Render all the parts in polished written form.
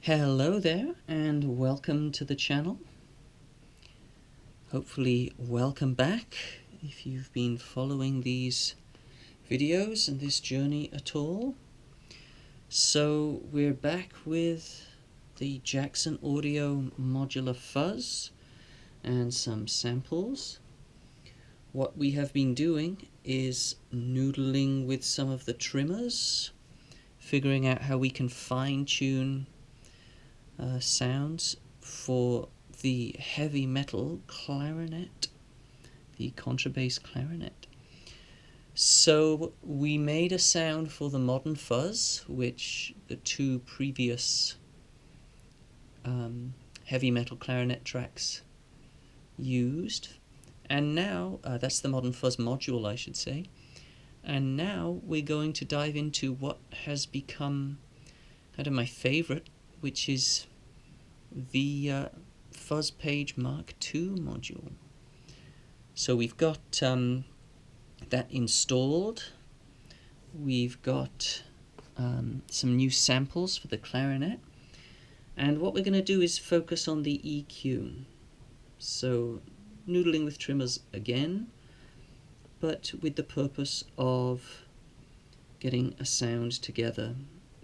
Hello there and welcome to the channel. Hopefully welcome back if you've been following these videos and this journey at all. So we're back with the Jackson Audio Modular Fuzz and some samples. What we have been doing is noodling with some of the trimmers, figuring out how we can fine-tune sounds for the heavy metal clarinet, the contrabass clarinet. So we made a sound for the modern fuzz, which the two previous heavy metal clarinet tracks used, and now that's the modern fuzz module, I should say. And now we're going to dive into what has become kind of my favorite, which is the Fuzz Page Mark II module. So we've got that installed. We've got some new samples for the clarinet, and what we're going to do is focus on the EQ. So noodling with trimmers again, but with the purpose of getting a sound together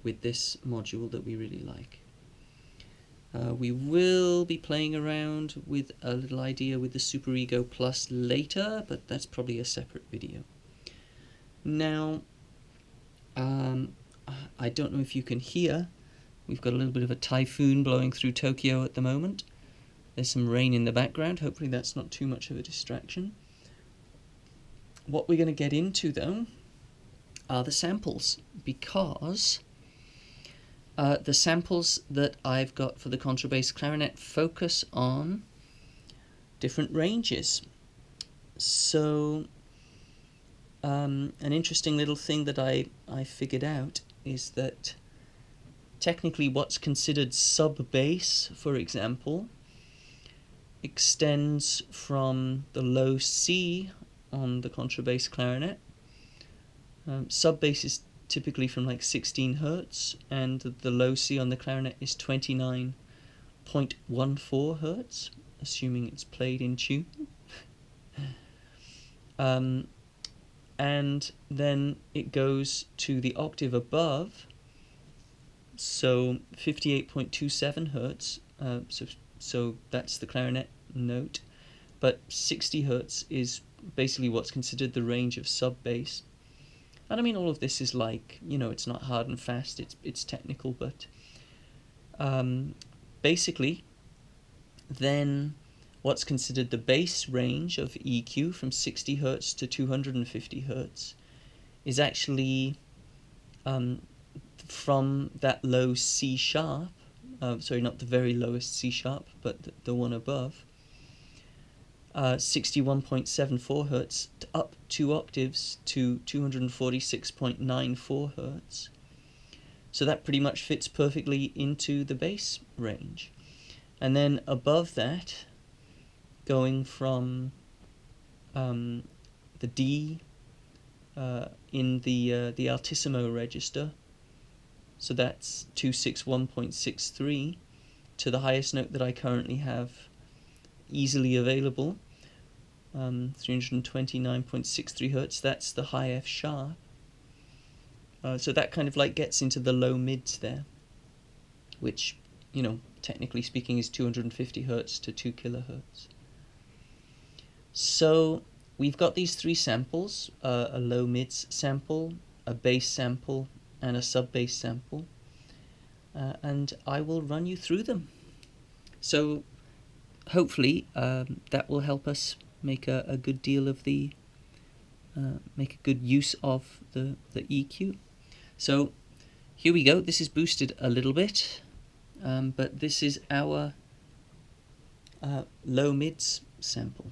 with this module that we really like. We will be playing around with a little idea with the Super Ego Plus later, but that's probably a separate video. Now, I don't know if you can hear, we've got a little bit of a typhoon blowing through Tokyo at the moment. There's some rain in the background, hopefully that's not too much of a distraction. What we're going to get into, though, are the samples, because the samples that I've got for the contrabass clarinet focus on different ranges. So an interesting little thing that I figured out is that technically what's considered sub-bass, for example, extends from the low C on the contrabass clarinet. Sub-bass is typically from like 16 Hertz, and the low C on the clarinet is 29.14 Hertz, assuming it's played in tune. And then it goes to the octave above, so 58.27 Hertz, so that's the clarinet note, but 60 Hertz is basically what's considered the range of sub-bass. And I mean, all of this is like, you know, it's not hard and fast, it's technical, but basically, then what's considered the bass range of EQ from 60 Hertz to 250 Hertz is actually from that low C sharp, sorry, not the very lowest C sharp, but the one above, 61.74 Hertz up 2 octaves to 246.94 Hertz. So that pretty much fits perfectly into the bass range. And then above that, going from the D in the altissimo register, so that's 261.63, to the highest note that I currently have easily available, 329.63 Hertz, that's the high F sharp. So that kind of like gets into the low mids there, which, you know, technically speaking is 250 Hertz to 2 kilohertz. So we've got these three samples, a low mids sample, a bass sample, and a sub bass sample, and I will run you through them. So hopefully that will help us make a good deal of the make a good use of the EQ. So here we go. This is boosted a little bit, but this is our low mids sample.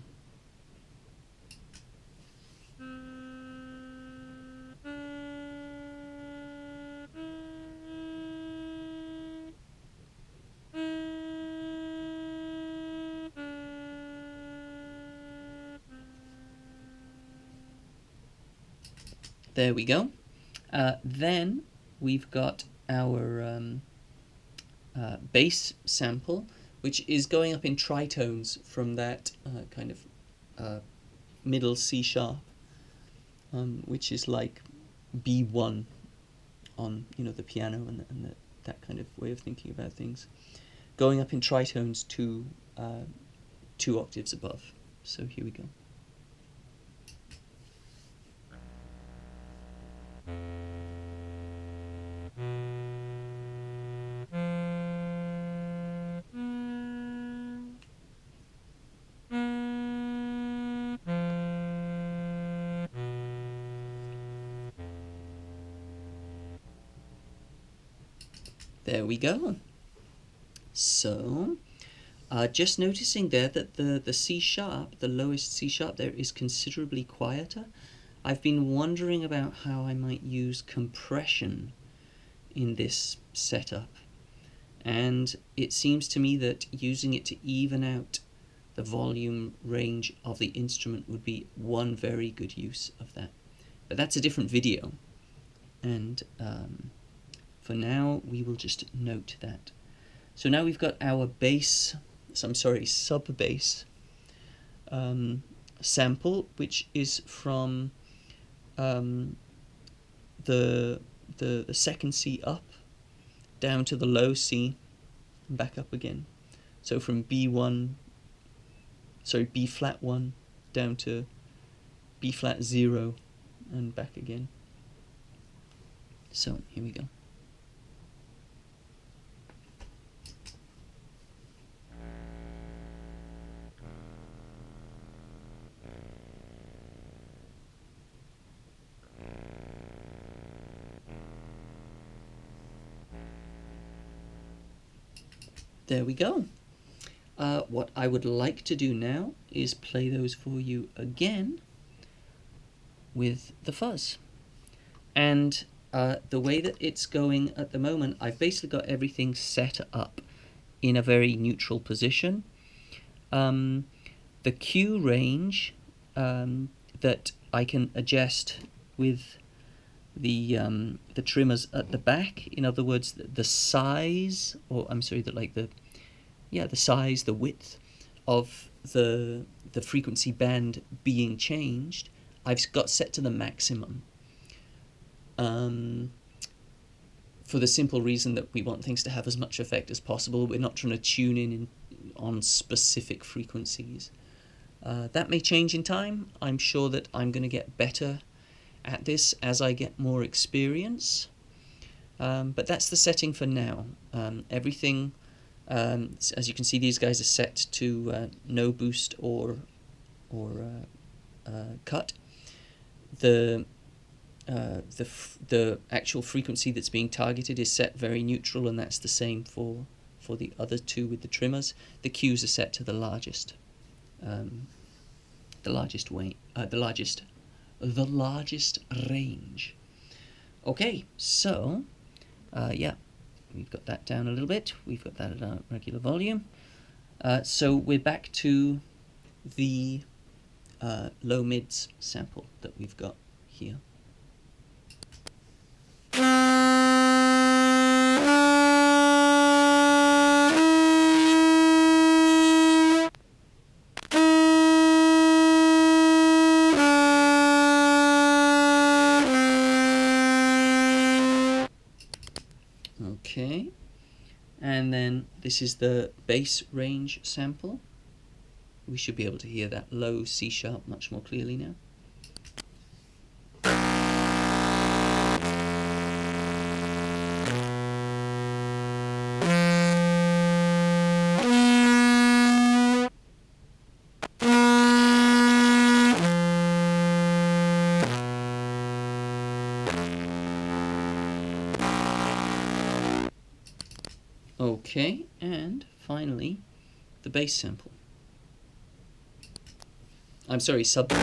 There we go. Then we've got our bass sample, which is going up in tritones from that kind of middle C sharp, which is like B1 on the piano and that kind of way of thinking about things, going up in tritones to 2 octaves above. So here we go. There we go. So, just noticing there that the C sharp, the lowest C sharp there, is considerably quieter. I've been wondering about how I might use compression in this setup, and it seems to me that using it to even out the volume range of the instrument would be one very good use of that. But that's a different video, and for now we will just note that. So now we've got our bass, sub-bass sample, which is from the second C up down to the low C and back up again. So from B flat 1 down to B flat 0 and back again. So here we go. There we go. What I would like to do now is play those for you again with the fuzz. And the way that it's going at the moment, I've basically got everything set up in a very neutral position. The Q range that I can adjust with the trimmers at the back, in other words, the size, or I'm sorry, the size, the width of the frequency band being changed, I've got set to the maximum. For the simple reason that we want things to have as much effect as possible. We're not trying to tune in on specific frequencies. That may change in time. I'm sure that I'm going to get better at this as I get more experience. But that's the setting for now. Everything, as you can see, these guys are set to no boost or cut. The actual frequency that's being targeted is set very neutral, and that's the same for the other two with the trimmers. The Qs are set to the largest range. Okay, so yeah, we've got that down a little bit. We've got that at our regular volume. So we're back to the low mids sample that we've got here. Okay, and then this is the bass range sample. We should be able to hear that low C sharp much more clearly now. Okay, and finally, the bass sample. I'm sorry, sub-bass.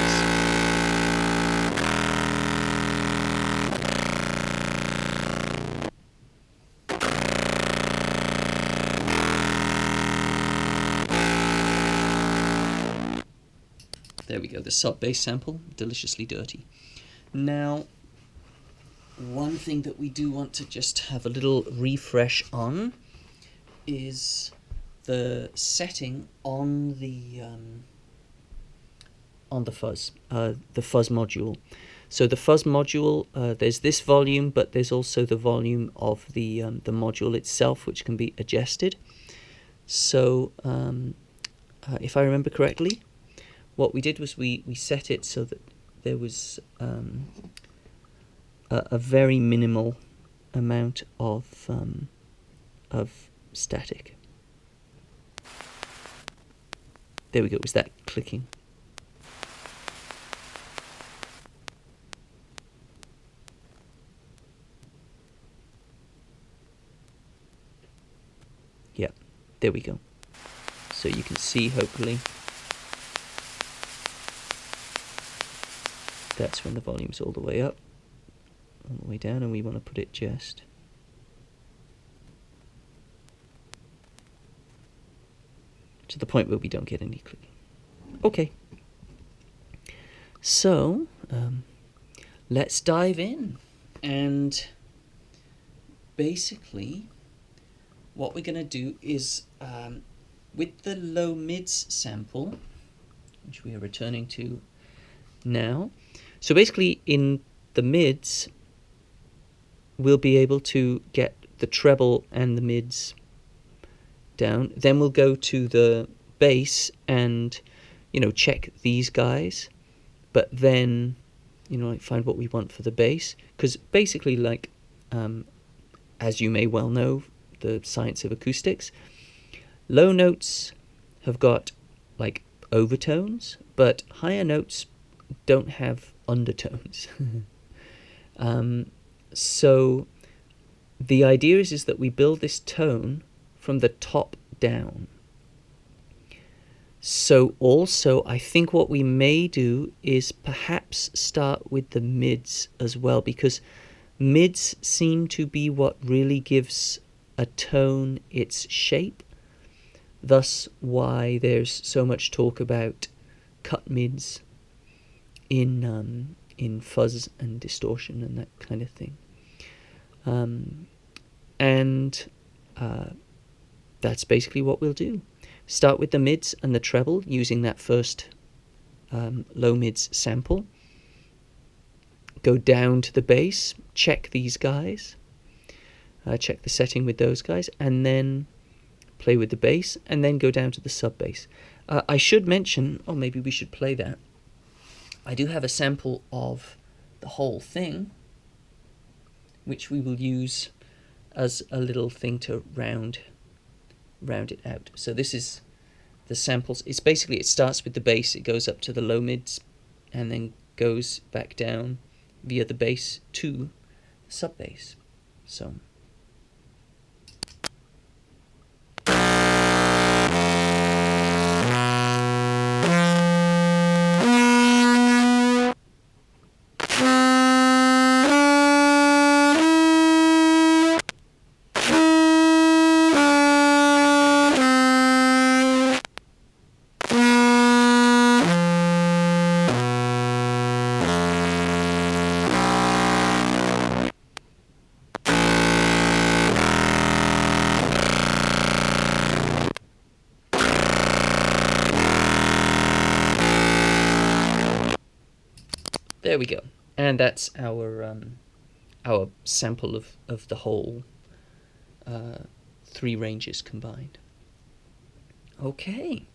There we go, the sub-bass sample, deliciously dirty. Now, one thing that we do want to just have a little refresh on is the setting on the fuzz, the fuzz module. So the fuzz module, there's this volume, but there's also the volume of the module itself, which can be adjusted. So if I remember correctly, what we did was we set it so that there was a very minimal amount of static. There we go. Was that clicking? Yeah, there we go. So you can see, hopefully, that's when the volume's all the way up, all the way down, and we want to put it just to the point where we don't get any clicking. Okay. So, let's dive in. And basically, what we're going to do is, with the low mids sample, which we are returning to now, so basically in the mids, we'll be able to get the treble and the mids down. Then we'll go to the bass and, check these guys, but then, find what we want for the bass. Because basically, as you may well know, the science of acoustics, low notes have got overtones, but higher notes don't have undertones. So the idea is that we build this tone from the top down. So also, I think what we may do is perhaps start with the mids as well, because mids seem to be what really gives a tone its shape. Thus why there's so much talk about cut mids in fuzz and distortion and that kind of thing. That's basically what we'll do. Start with the mids and the treble using that first low mids sample. Go down to the bass, check these guys, check the setting with those guys, and then play with the bass, and then go down to the sub bass. I should mention, or maybe we should play that, I do have a sample of the whole thing, which we will use as a little thing to round it out. So this is the samples. It's basically, it starts with the bass, it goes up to the low mids, and then goes back down via the bass to sub bass. So there we go, and that's our sample of the whole three ranges combined. Okay,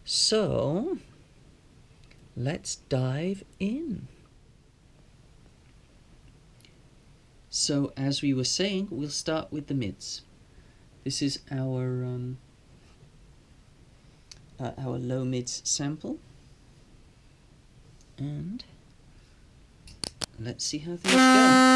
so let's dive in. So as we were saying, we'll start with the mids. This is our low mids sample, and let's see how things go.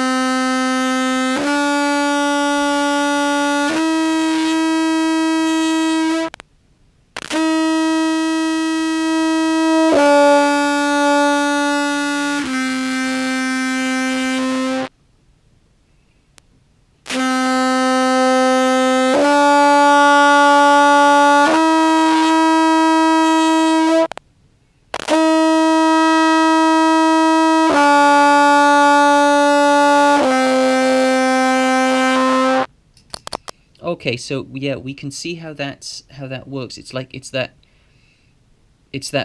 Okay, so yeah, we can see how that works. It's like it's that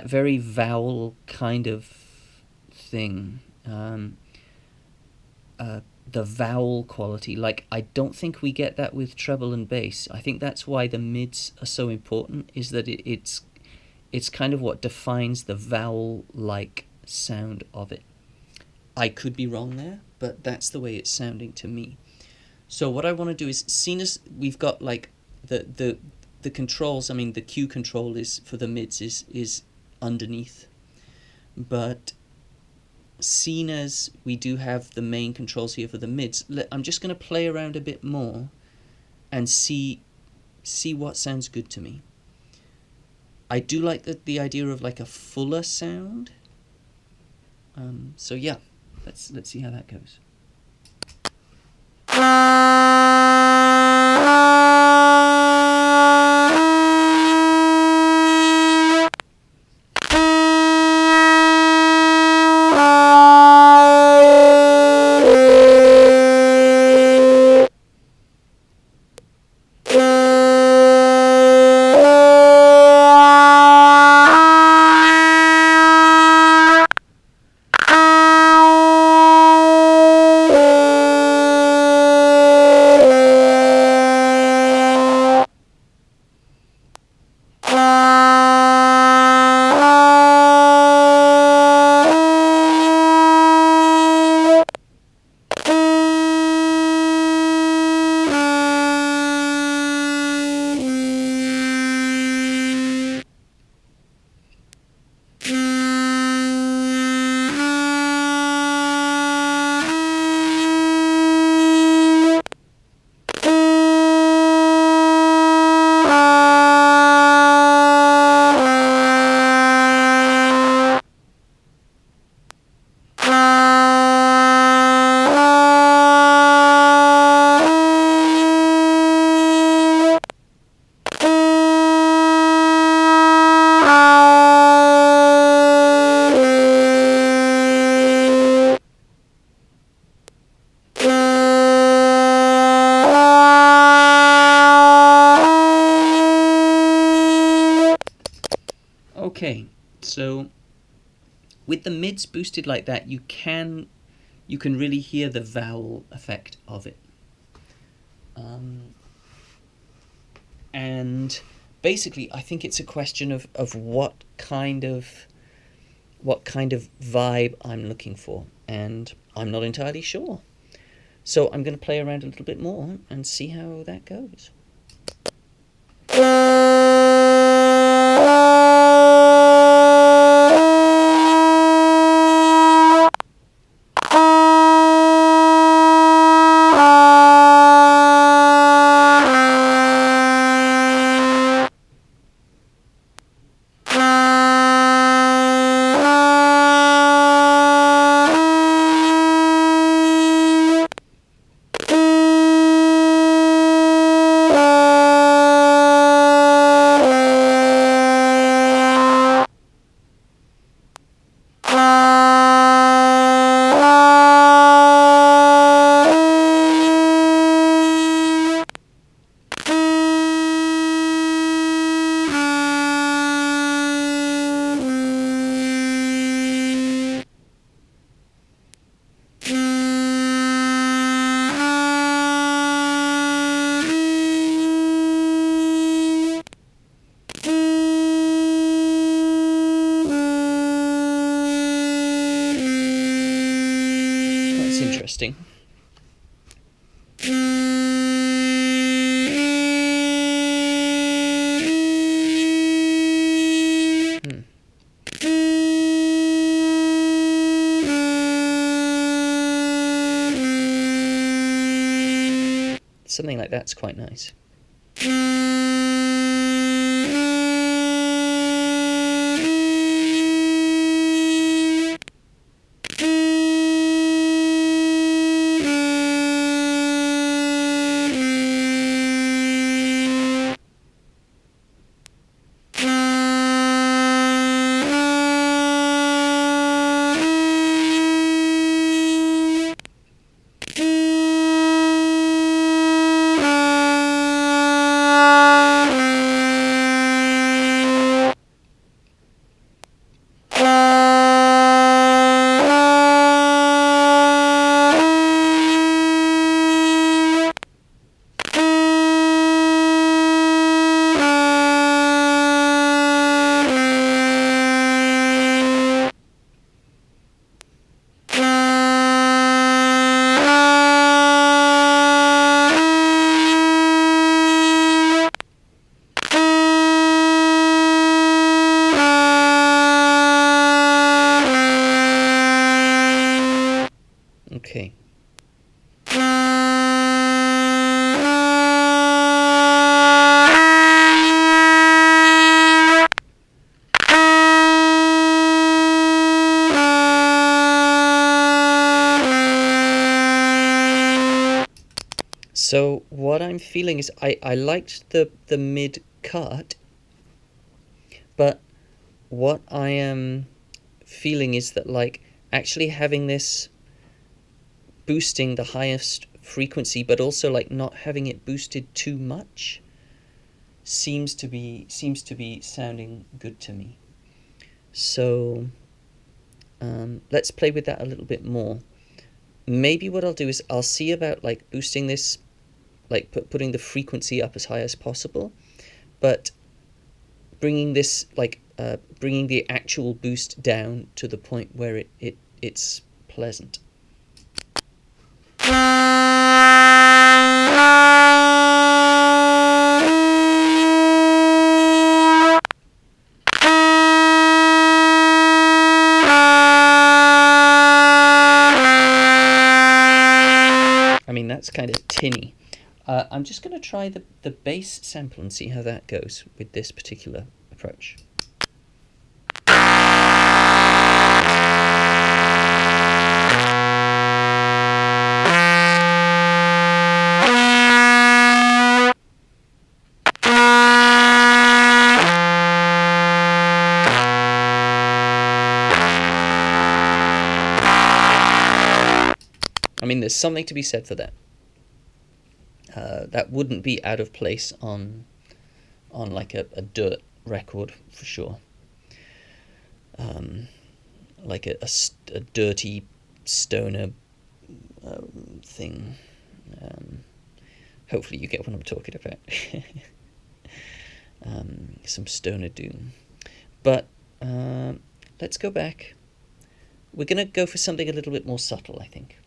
very vowel kind of thing. The vowel quality. Like, I don't think we get that with treble and bass. I think that's why the mids are so important, is that it's kind of what defines the vowel-like sound of it. I could be wrong there, but that's the way it's sounding to me. So what I want to do is, seeing as we've got like the controls, I mean the Q control is for the mids is underneath, but seeing as we do have the main controls here for the mids, I'm just going to play around a bit more and see what sounds good to me. I do like the idea of like a fuller sound. So yeah, let's see how that goes. Okay, so with the mids boosted like that, you can really hear the vowel effect of it. And basically, I think it's a question of what kind of vibe I'm looking for, and I'm not entirely sure. So I'm going to play around a little bit more and see how that goes. Interesting. Something like that's quite nice. So what I'm feeling is I liked the mid cut, but what I am feeling is that like actually having this boosting the highest frequency, but also like not having it boosted too much, seems to be sounding good to me. So let's play with that a little bit more. Maybe what I'll do is I'll see about like boosting this, like putting the frequency up as high as possible, but bringing this like bringing the actual boost down to the point where it's pleasant. I mean, that's kind of tinny. I'm just going to try the bass sample and see how that goes with this particular approach. I mean, there's something to be said for that. That wouldn't be out of place on like a dirt record for sure. Like a dirty stoner thing. Hopefully you get what I'm talking about. Some stoner doom. But let's go back. We're going to go for something a little bit more subtle, I think.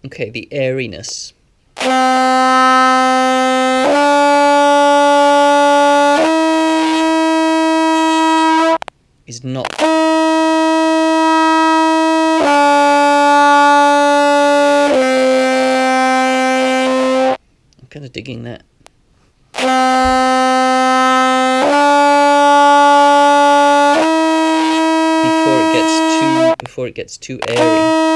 Okay, the airiness. Is not... I'm kind of digging that. Before it gets too airy.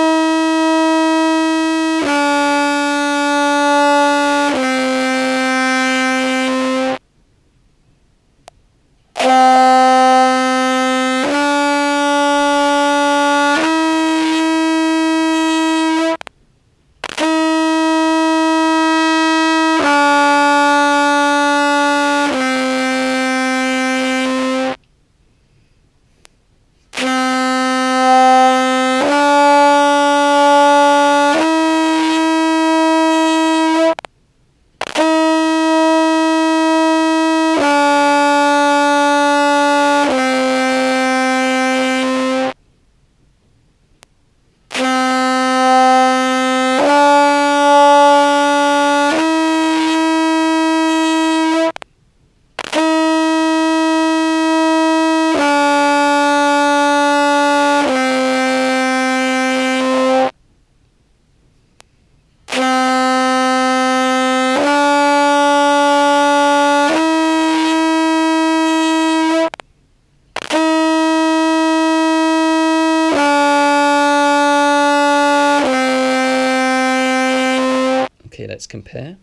Okay, let's compare.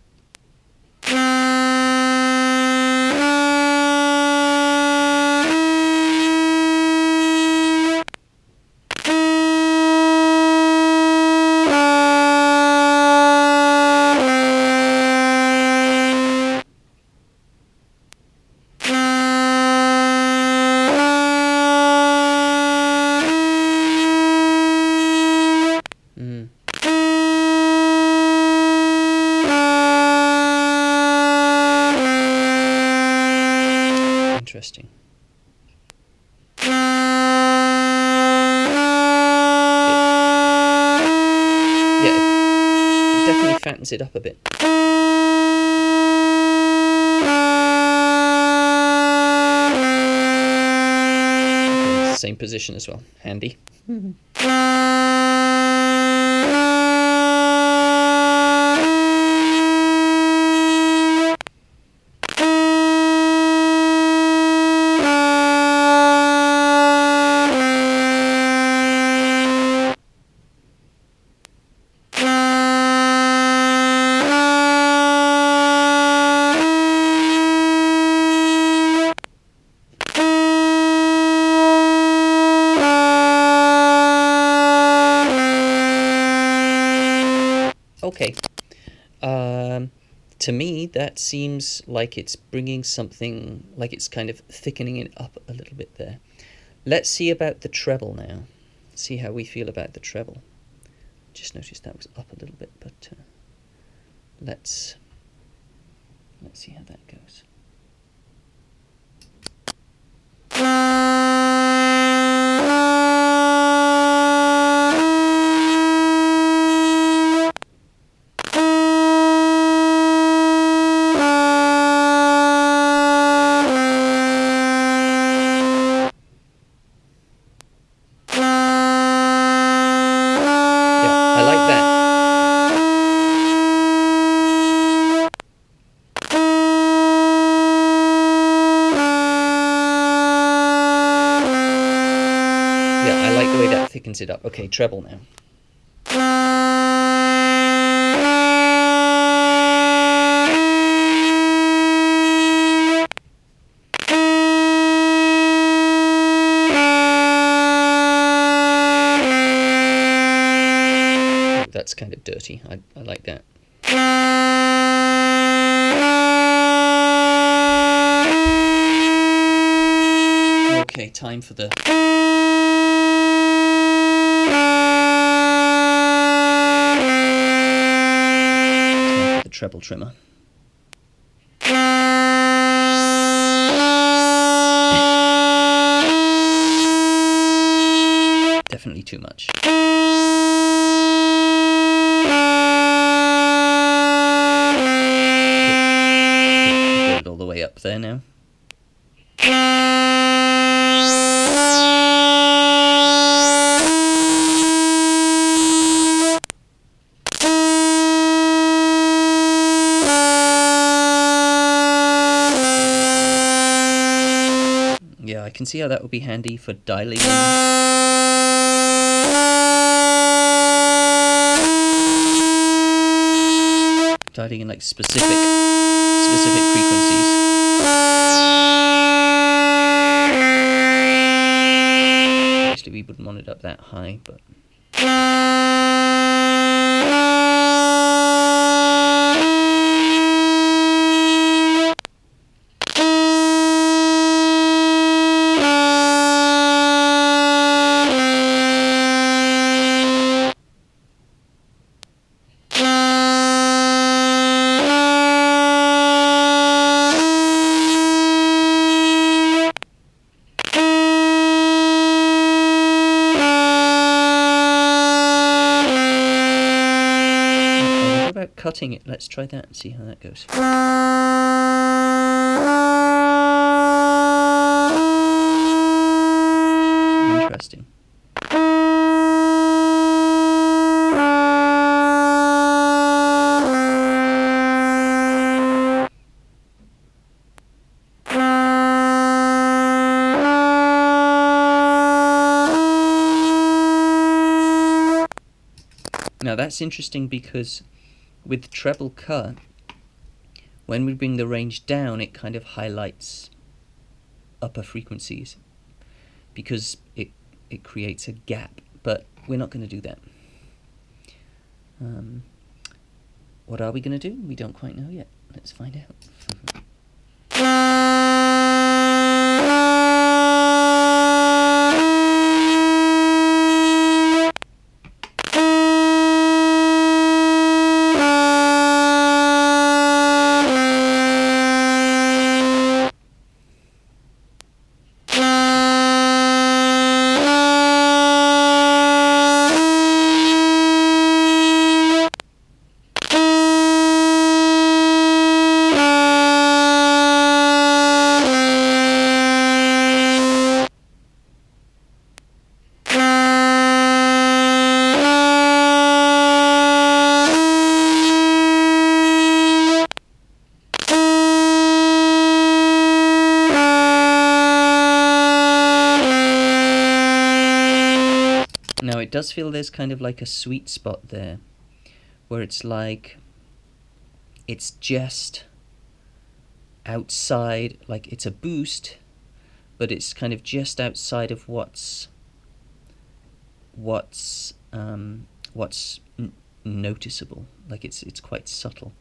Yeah, it definitely fattens it up a bit. Okay, same position as well. Handy. Okay, to me that seems like it's bringing something, like it's kind of thickening it up a little bit there. Let's see about the treble now. See how we feel about the treble. Just noticed that was up a little bit, but let's see how that goes. Thickens it up. Okay, treble now. Oh, that's kind of dirty. I like that. Okay, time for the treble trimmer. Definitely too much. Put it all the way up there now. Yeah, I can see how that would be handy for dialing in. Dialing in like specific frequencies. Obviously we wouldn't want it up that high, but cutting it. Let's try that and see how that goes. Interesting. Now that's interesting because with treble cut, when we bring the range down, it kind of highlights upper frequencies because it creates a gap, but we're not going to do that. What are we going to do? We don't quite know yet. Let's find out. Now it does feel there's kind of like a sweet spot there, where it's like it's just outside, like it's a boost, but it's kind of just outside of what's noticeable. Like it's quite subtle.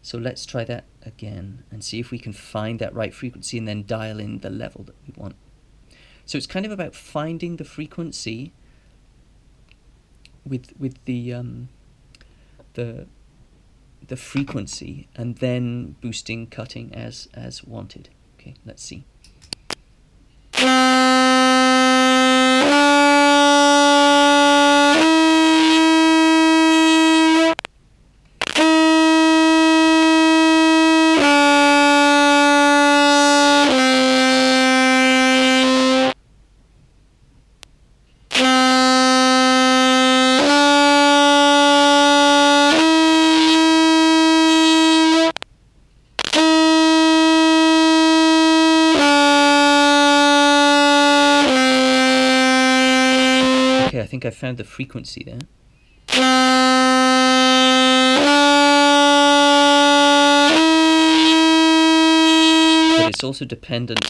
So let's try that again and see if we can find that right frequency and then dial in the level that we want. So it's kind of about finding the frequency with the frequency, and then boosting, cutting as wanted. Okay, let's see. I think I found the frequency there. But it's also dependent.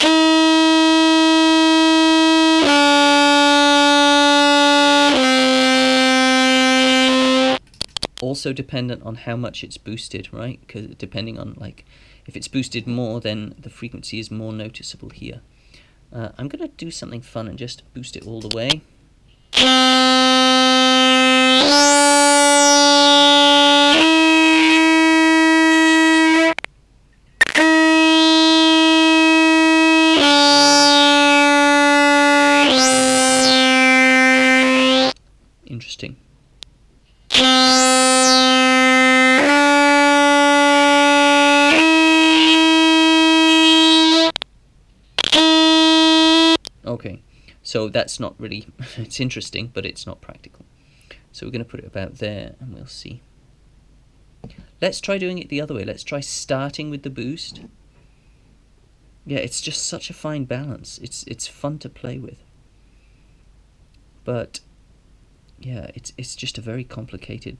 Also dependent on how much it's boosted, right? Because depending on, like, if it's boosted more, then the frequency is more noticeable here. I'm gonna do something fun and just boost it all the way. Interesting. Okay, so that's not really, it's interesting, but it's not practical. So we're going to put it about there, and we'll see. Let's try doing it the other way. Let's try starting with the boost. Yeah, it's just such a fine balance. It's fun to play with. But yeah, it's just a very complicated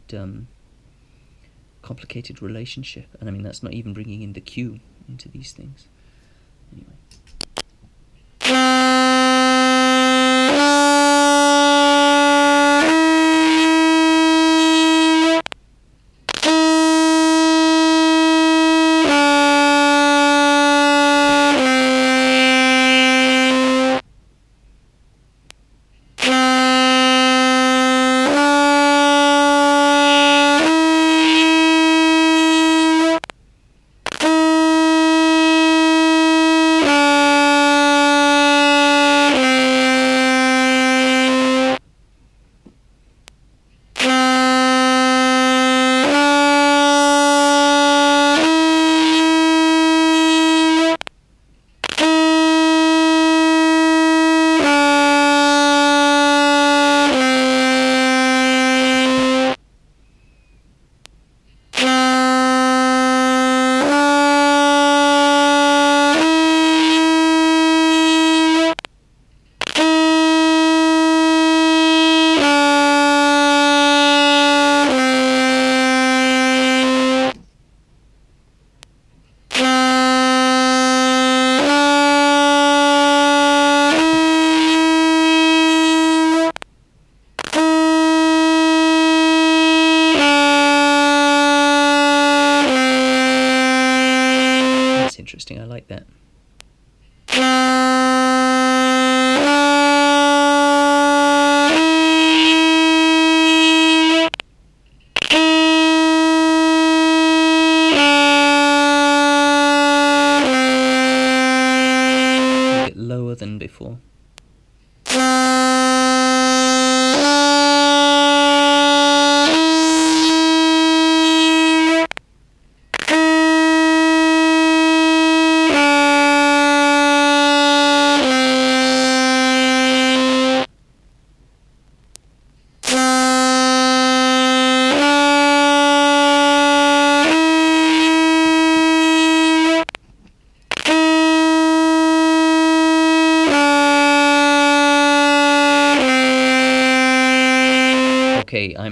complicated relationship. And I mean, that's not even bringing in the cue into these things. Anyway.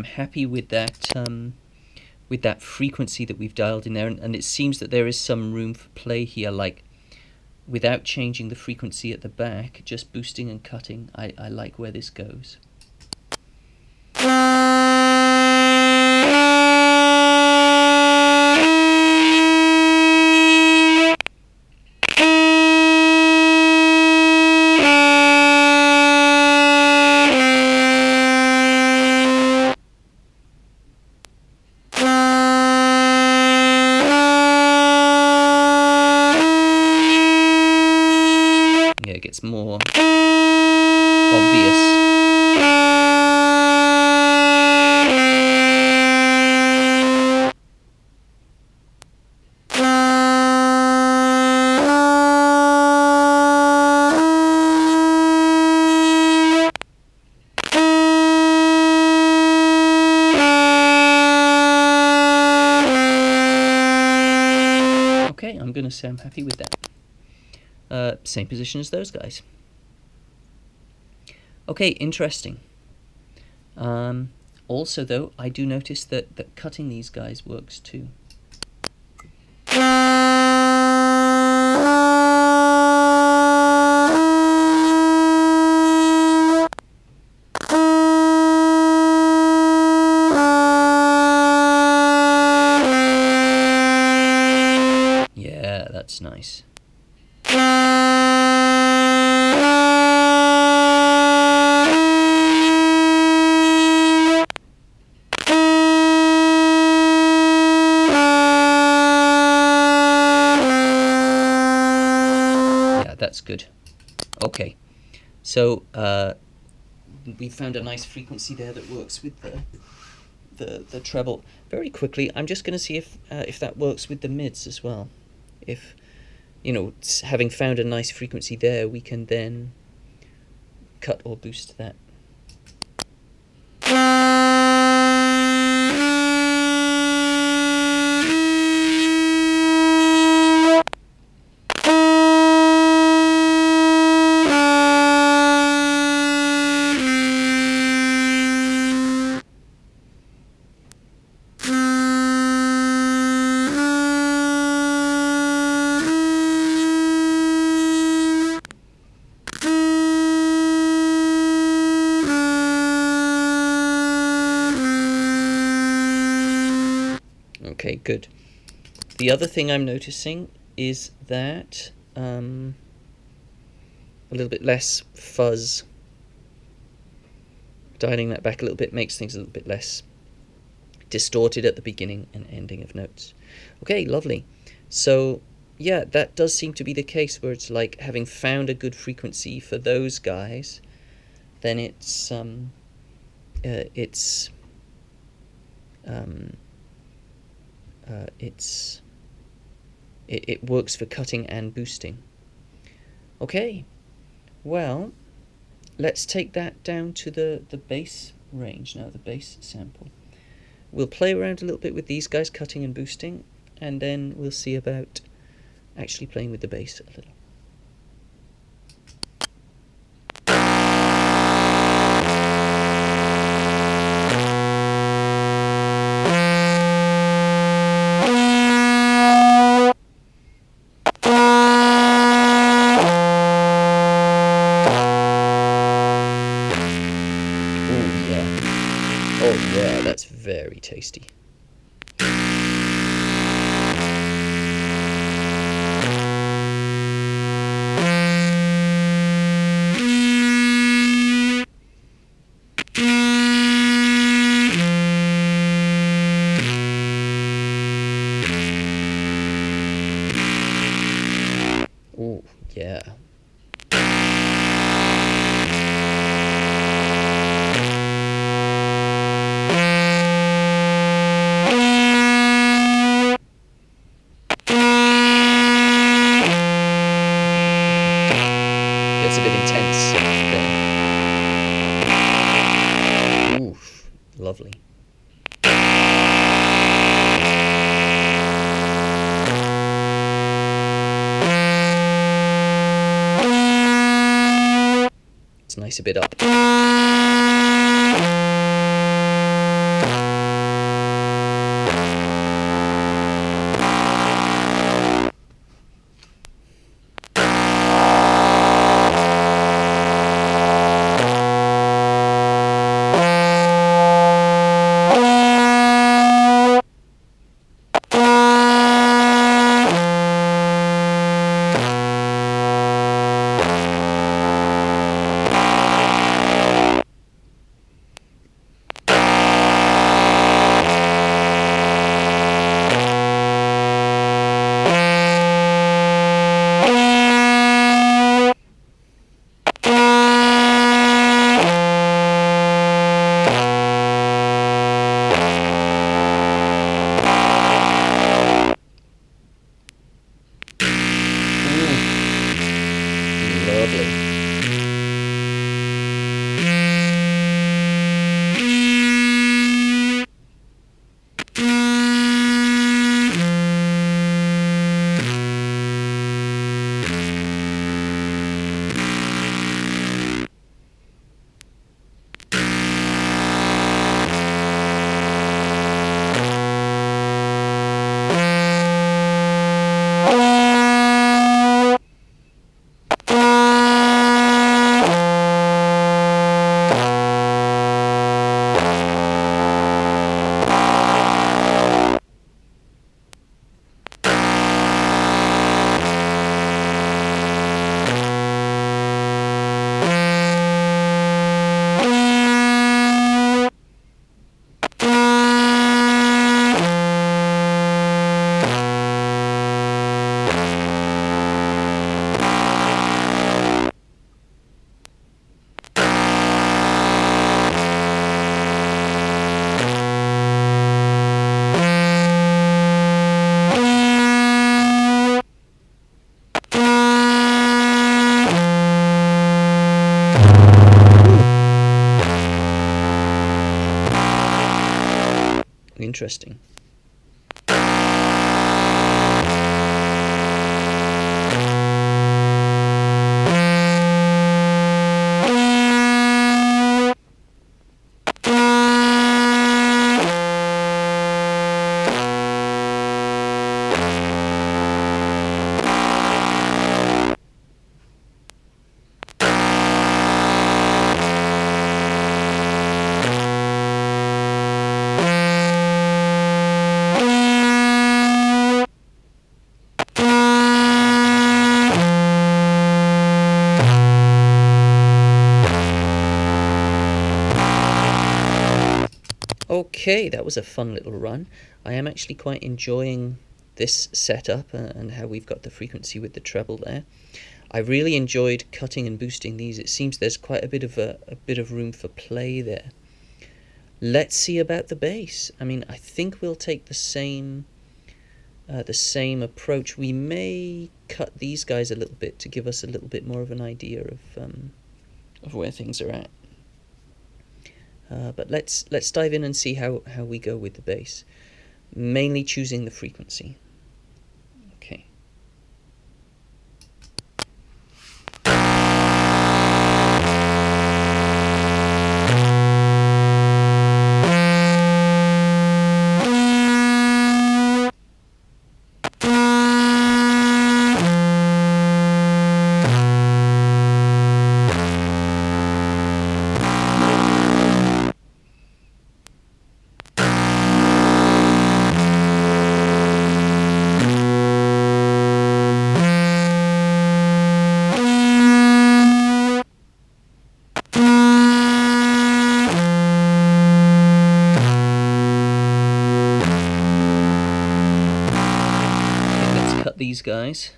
I'm happy with that frequency that we've dialed in there, and it seems that there is some room for play here, like without changing the frequency at the back, just boosting and cutting. I like where this goes. Yeah, it gets more obvious. Okay, I'm going to say I'm happy with that. Same position as those guys. Okay, interesting. Also, though, I do notice that cutting these guys works too. Yeah, that's nice. That's good. Okay, so we found a nice frequency there that works with the treble. Very quickly, I'm just going to see if that works with the mids as well. If, you know, having found a nice frequency there, we can then cut or boost that. Okay, good. The other thing I'm noticing is that a little bit less fuzz. Dialing that back a little bit makes things a little bit less distorted at the beginning and ending of notes. Okay, lovely. So yeah, that does seem to be the case, where it's like having found a good frequency for those guys, then it works for cutting and boosting. Okay, well, let's take that down to the bass range now, the bass sample. We'll play around a little bit with these guys, cutting and boosting, and then we'll see about actually playing with the bass a little. Oh yeah, that's very tasty. Oh yeah. Gets a bit intense there. Oof, lovely. It's nice a bit up. interesting. Okay, that was a fun little run. I am actually quite enjoying this setup and how we've got the frequency with the treble there. I really enjoyed cutting and boosting these. It seems there's quite a bit of room for play there. Let's see about the bass. I mean, I think we'll take the same approach. We may cut these guys a little bit to give us a little bit more of an idea of where things are at. But let's dive in and see how we go with the bass. Mainly choosing the frequency. Okay. These guys.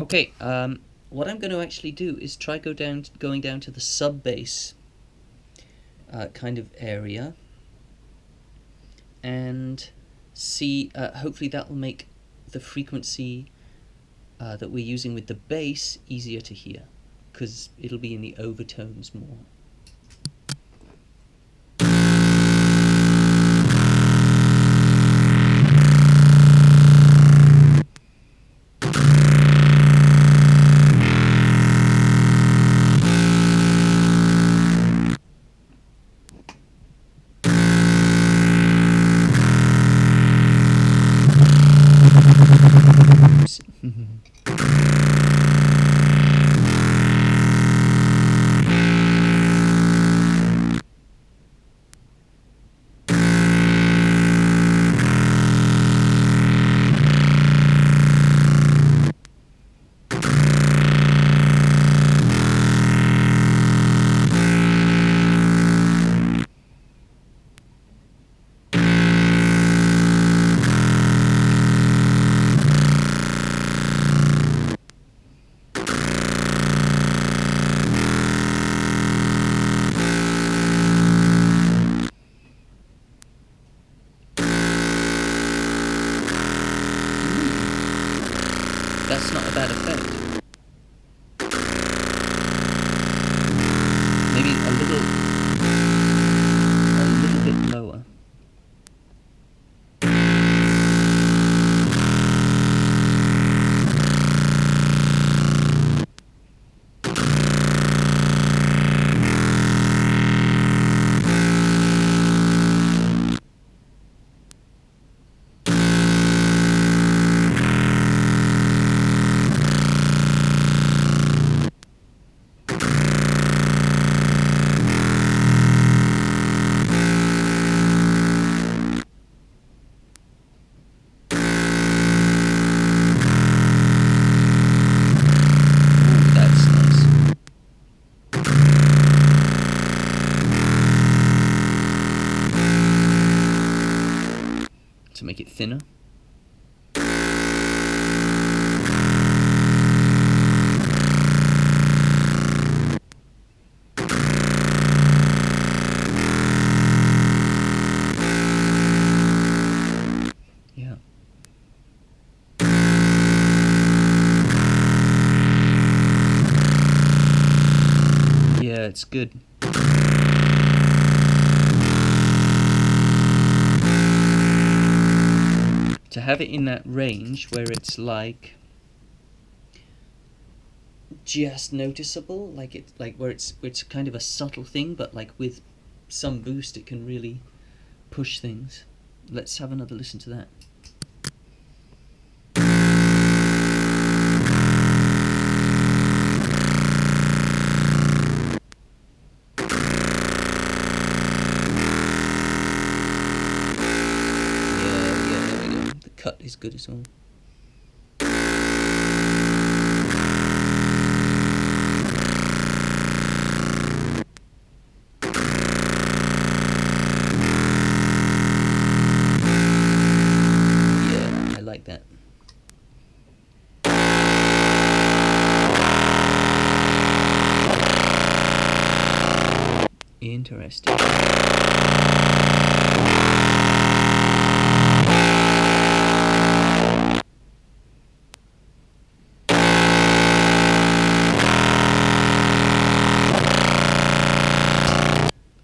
Okay, what I'm going to actually do is try going down to the sub bass kind of area, and see. Hopefully, that will make the frequency that we're using with the bass easier to hear, because it'll be in the overtones more. That's not a bad effect. Maybe a little bit lower. to make it thinner. Yeah. Yeah, it's good. To have it in that range where it's like just noticeable, like where it's kind of a subtle thing, but like with some boost it can really push things. Let's have another listen to that. Yeah, there we go. The cut is good as well. Like that. Interesting.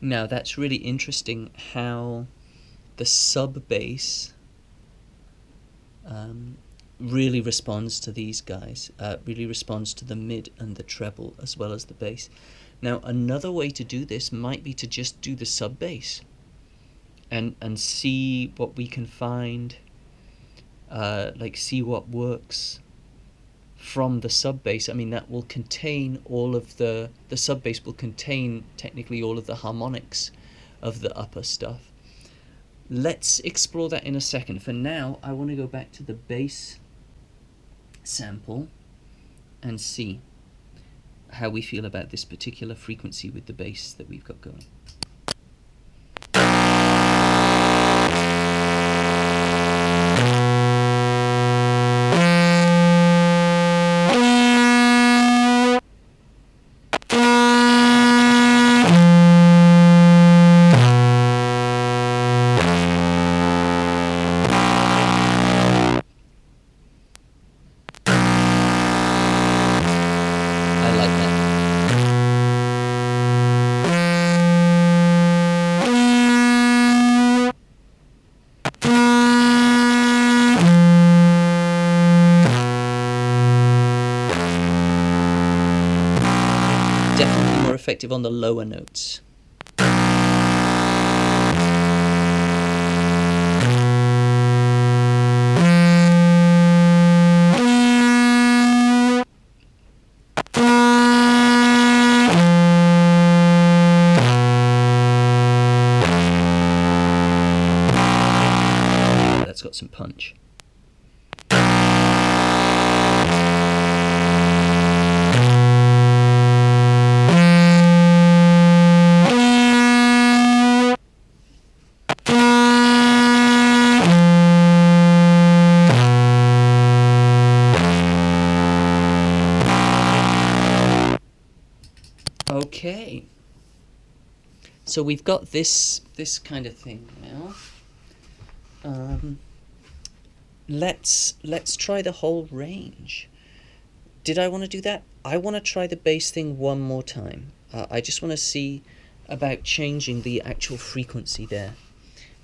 Now that's really interesting how the sub bass really responds to these guys, really responds to the mid and the treble as well as the bass. Now another way to do this might be to just do the sub bass and see what we can find, like see what works from the sub bass. I mean, that will contain all of the sub bass will contain technically all of the harmonics of the upper stuff. Let's explore that in a second. For now, I want to go back to the bass sample and see how we feel about this particular frequency with the bass that we've got going. Definitely more effective on the lower notes. Yeah, that's got some punch. Okay, so we've got this kind of thing now. Let's try the whole range. Did I want to do that? I want to try the bass thing one more time. I just want to see about changing the actual frequency there,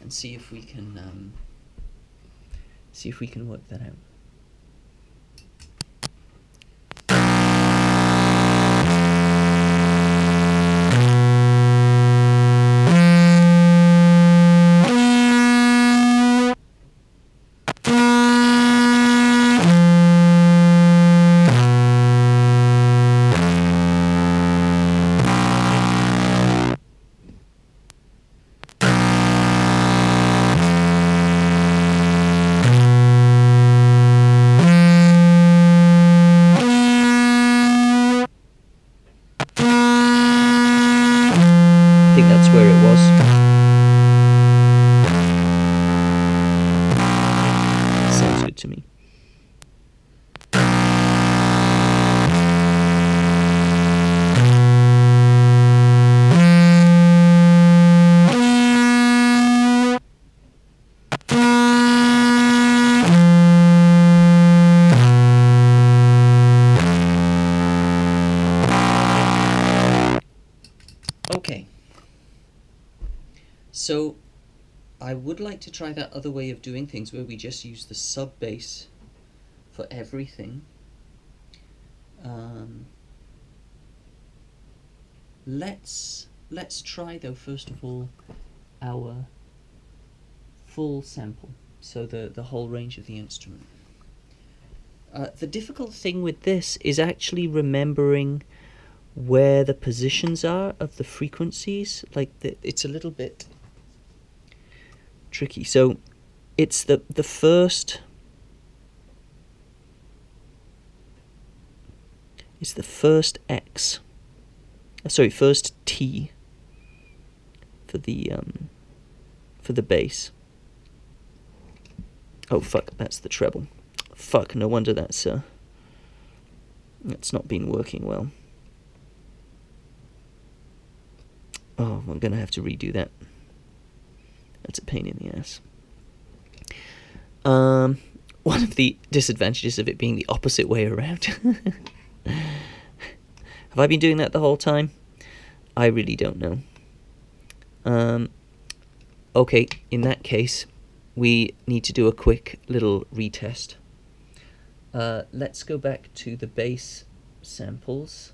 and see if we can work that out. I think that's where it was. So I would like to try that other way of doing things where we just use the sub bass for everything. Let's try though first of all our full sample, so the whole range of the instrument. The difficult thing with this is actually remembering where the positions are of the frequencies. Like it's a little bit tricky. So it's the first. It's the first X. Sorry, first T for the bass. Oh fuck, that's the treble. Fuck, no wonder that's not been working well. Oh, I'm gonna have to redo that. That's a pain in the ass. One of the disadvantages of it being the opposite way around. Have I been doing that the whole time? I really don't know. Okay, in that case, we need to do a quick little retest. Let's go back to the bass samples.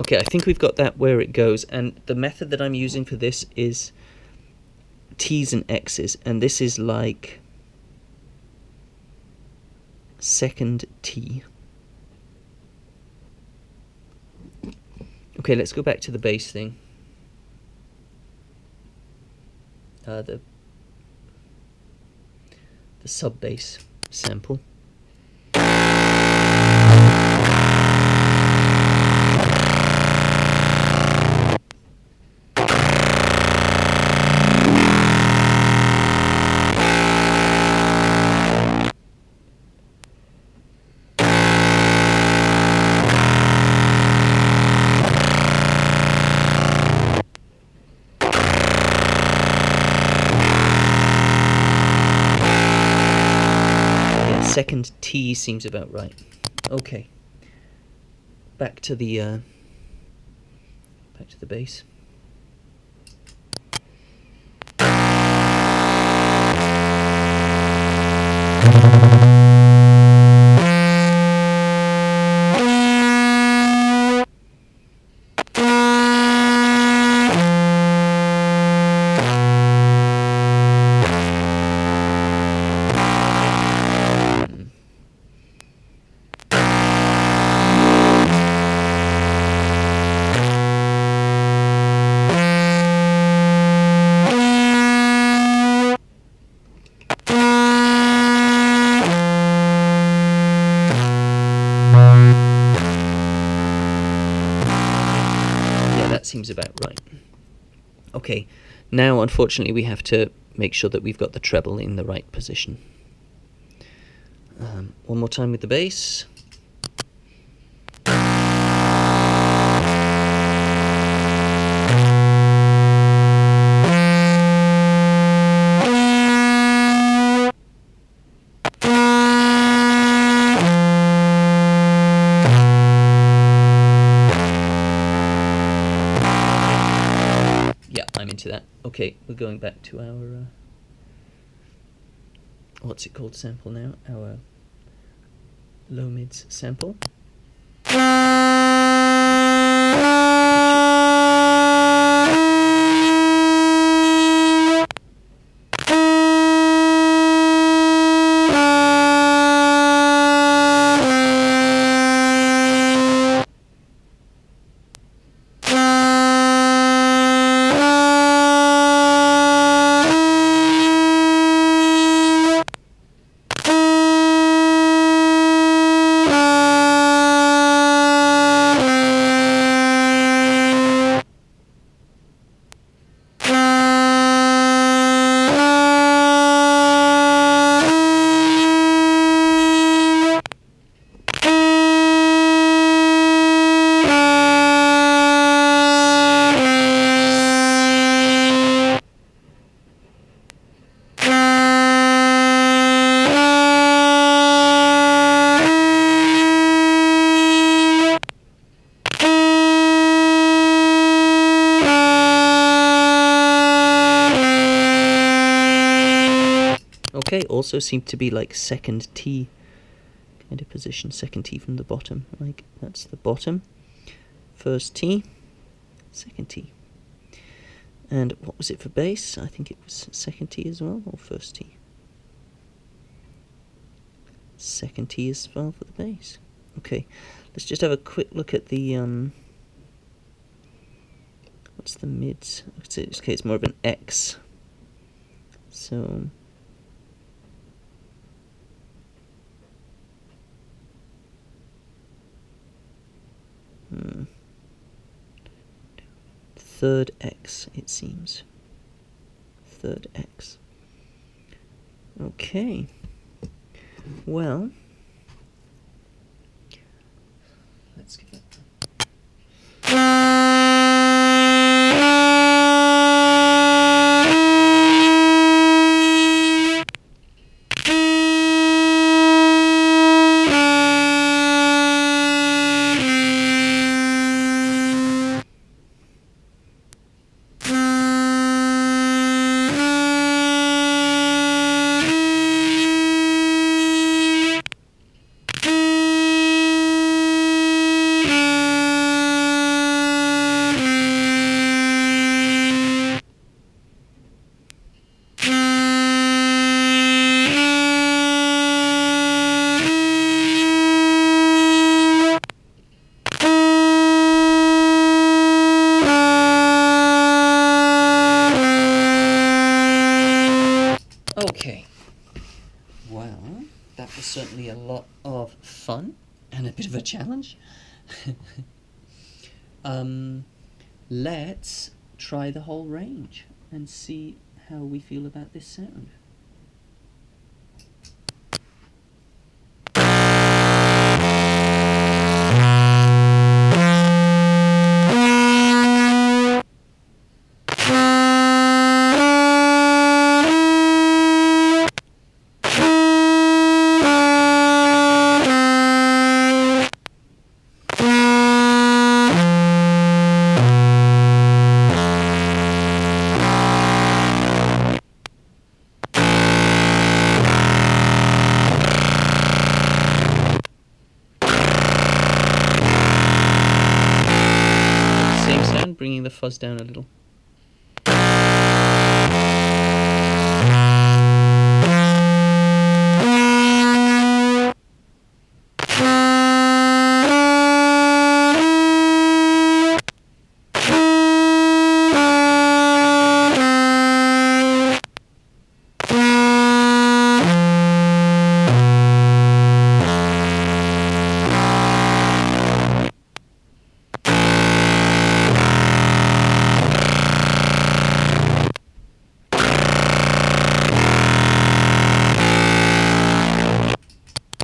Okay, I think we've got that where it goes, and the method that I'm using for this is T's and X's, and this is like second T. Okay, let's go back to the bass thing. The sub bass sample. Second T seems about right. Okay. Back to the bass. Seems about right. Okay, now unfortunately we have to make sure that we've got the treble in the right position. One more time with the bass. Into that. Okay, we're going back to our what's it called sample now? Our low mids sample. okay. Also seem to be like second T kind of position, second T from the bottom. Like that's the bottom, first T, second T. And what was it for bass? I think it was second T as well, or first T? Second T as well for the bass. Okay, let's just have a quick look at the what's the mids? Okay, it's more of an X. So third X, it seems. Third X. Okay. Well, let's give it. Okay, well, that was certainly a lot of fun and a bit of a challenge. Let's try the whole range and see how we feel about this sound. Bringing the fuzz down a little.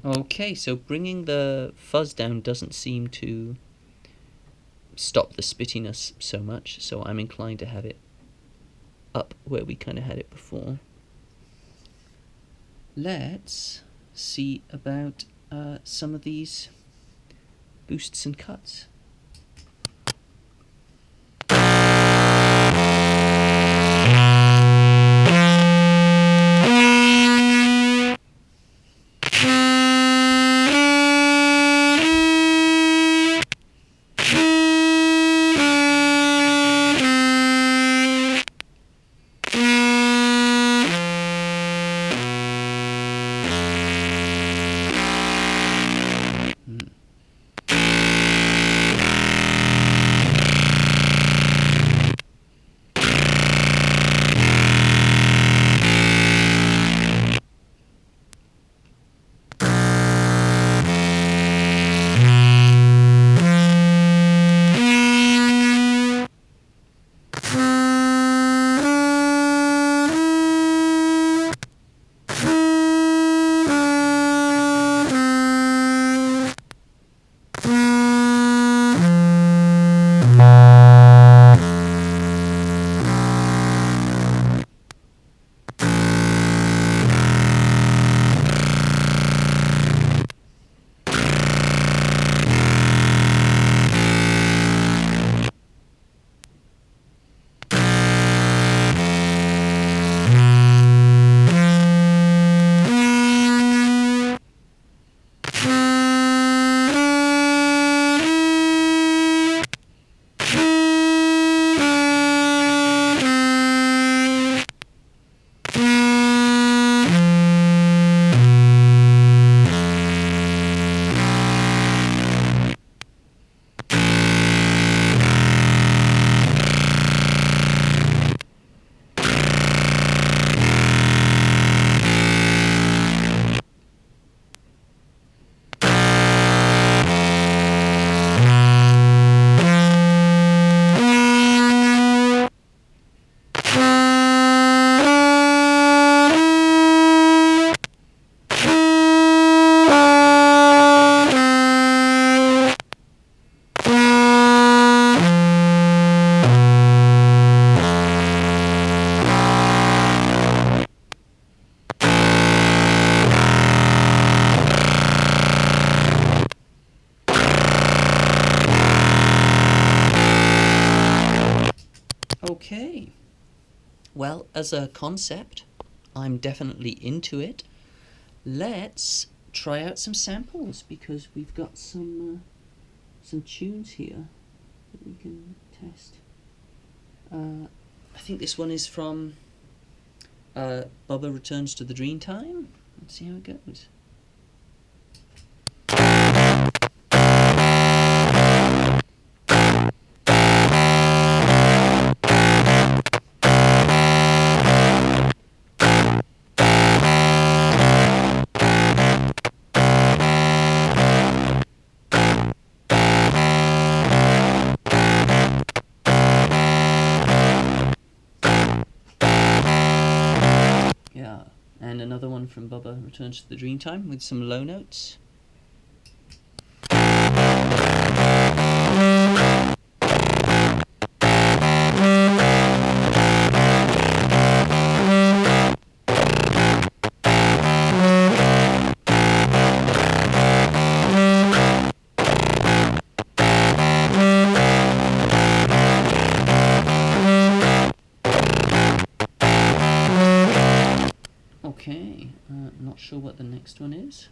Okay, so bringing the fuzz down doesn't seem to stop the spittiness so much, so I'm inclined to have it up where we kind of had it before. Let's see about some of these boosts and cuts. Okay, well, as a concept, I'm definitely into it. Let's try out some samples, because we've got some tunes here that we can test. I think this one is from Bubba Returns to the Dreamtime. Let's see how it goes. Yeah, and another one from Bubba Returns to the Dreamtime with some low notes. Okay, not sure what the next one is.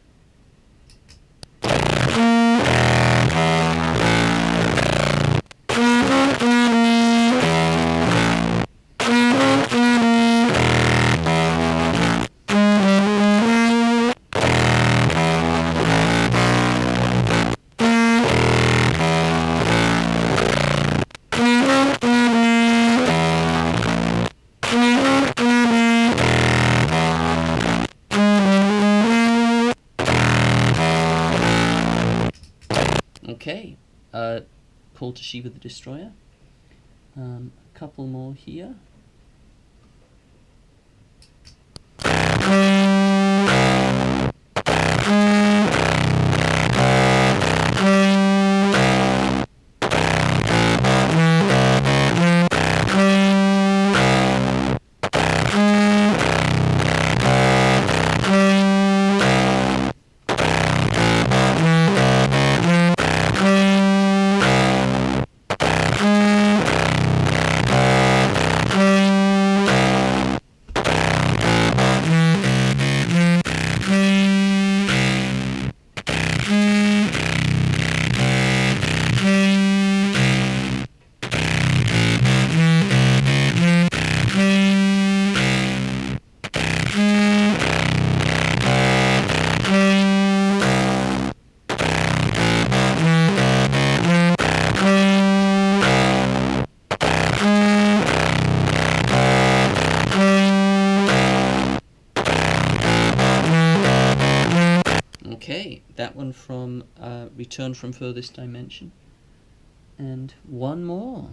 Okay, Call to Shiva the Destroyer. A couple more here. Okay, that one from Return from Furthest Dimension. And one more.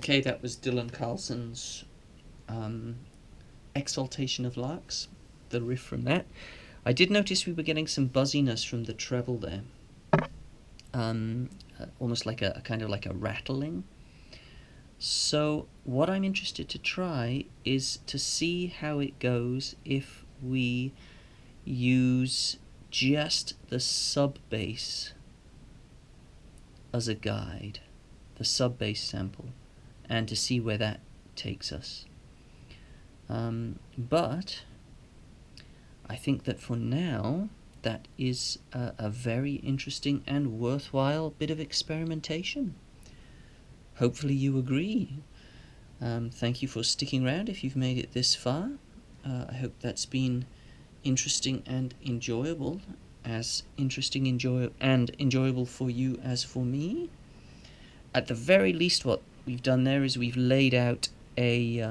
Okay, that was Dylan Carlson's Exaltation of Larks, the riff from that. I did notice we were getting some buzziness from the treble there, almost like a kind of like a rattling. So what I'm interested to try is to see how it goes if we use just the sub bass as a guide, the sub bass sample, and to see where that takes us. But I think that for now, that is a very interesting and worthwhile bit of experimentation. Hopefully you agree. Thank you for sticking around if you've made it this far. I hope that's been interesting and enjoyable, as interesting and enjoyable for you as for me. At the very least, what we've done there is we've laid out a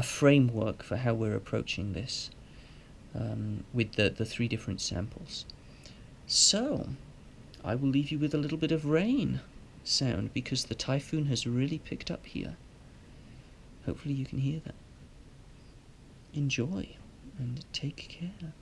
framework for how we're approaching this with the 3 different samples. So I will leave you with a little bit of rain sound, because the typhoon has really picked up here. Hopefully you can hear that. Enjoy and take care.